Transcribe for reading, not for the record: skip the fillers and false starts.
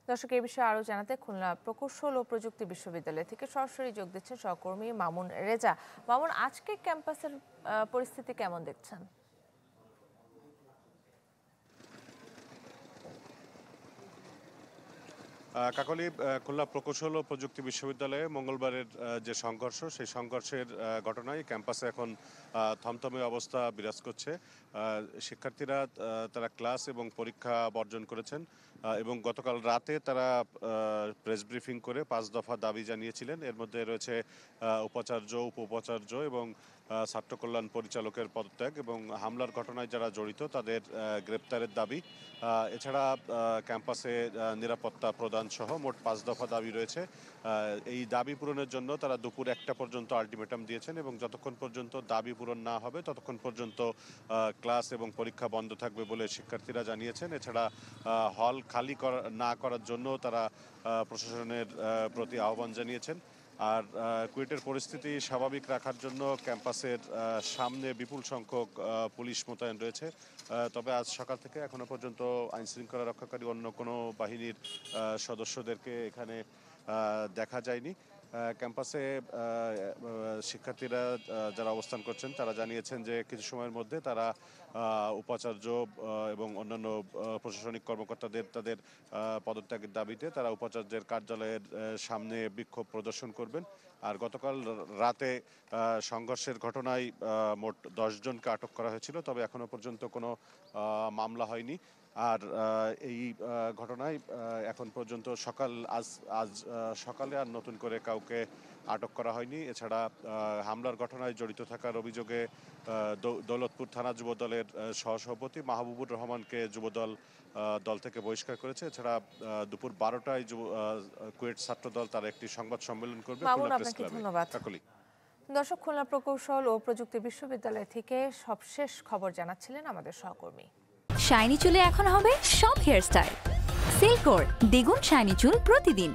দর্শক, এই বিষয়ে আরো জানাতে খুলনা প্রকৌশল ও প্রযুক্তি বিশ্ববিদ্যালয় থেকে সরাসরি যোগ দিচ্ছেন সহকর্মী মামুন রেজা। মামুন, আজকে ক্যাম্পাসের পরিস্থিতি কেমন দেখছেন? কাকলি, খুলনা প্রকৌশল ও প্রযুক্তি বিশ্ববিদ্যালয়ে মঙ্গলবারের যে সংঘর্ষ, সেই সংঘর্ষের ঘটনায় ক্যাম্পাসে এখন থমথমে অবস্থা বিরাজ করছে। শিক্ষার্থীরা তারা ক্লাস এবং পরীক্ষা বর্জন করেছেন এবং গতকাল রাতে তারা প্রেস ব্রিফিং করে 5 দফা দাবি জানিয়েছিলেন। এর মধ্যে রয়েছে উপাচার্য, উপ উপাচার্য এবং ছাত্র কল্যাণ পরিচালকের পদত্যাগ এবং হামলার ঘটনায় যারা জড়িত তাদের গ্রেপ্তারের দাবি। এছাড়া ক্যাম্পাসে নিরাপত্তা প্রদান সহ মোট 5 দফা দাবি রয়েছে। এই দাবি পূরণের জন্য তারা দুপুর 1টা পর্যন্ত আলটিমেটাম দিয়েছেন এবং যতক্ষণ পর্যন্ত দাবি পূরণ না হবে ততক্ষণ পর্যন্ত ক্লাস এবং পরীক্ষা বন্ধ থাকবে বলে শিক্ষার্থীরা জানিয়েছেন। এছাড়া হল খালি না করার জন্য তারা প্রশাসনের প্রতি আহ্বান জানিয়েছেন। আর কুয়েটের পরিস্থিতি স্বাভাবিক রাখার জন্য ক্যাম্পাসের সামনে বিপুল সংখ্যক পুলিশ মোতায়েন রয়েছে। তবে আজ সকাল থেকে এখনো পর্যন্ত আইনশৃঙ্খলা রক্ষাকারী অন্য কোনো বাহিনীর সদস্যদেরকে এখানে দেখা যায়নি। ক্যাম্পাসে শিক্ষার্থীরা যারা অবস্থান করছেন তারা জানিয়েছেন যে কিছু সময়ের মধ্যে তারা উপাচার্য এবং অন্যান্য প্রশাসনিক কর্মকর্তাদের তাদের পদত্যাগের দাবিতে তারা উপাচার্যের কার্যালয়ের সামনে বিক্ষোভ প্রদর্শন করবেন। আর গতকাল রাতে সংঘর্ষের ঘটনায় মোট 10 জনকে আটক করা হয়েছিল, তবে এখনো পর্যন্ত কোনো মামলা হয়নি। আর এই ঘটনায় এখন পর্যন্ত আজ সকালে আর নতুন করে কাউকে আটক করা হয়নি। এছাড়া হামলার ঘটনায় জড়িত থাকার অভিযোগে দৌলতপুর থানা যুবদলের সহসভাপতি মাহবুবুর রহমানকে যুবদল দল থেকে বহিষ্কার করেছে। এছাড়া দুপুর 12টায় কুয়েট ছাত্রদল তার একটি সংবাদ সম্মেলন করবে মামুন, খুলনা প্রেস আপনাকে ক্লাবে। ধন্যবাদ। দর্শক, খুলনা প্রকৌশল ও প্রযুক্তি বিশ্ববিদ্যালয় থেকে সবশেষ খবর জানাচ্ছিলেন আমাদের সহকর্মী। শাইনি চুলে এখন হবে সব হেয়ারস্টাইল। সিল্কোর দ্বিগুণ শাইনি চুল প্রতিদিন।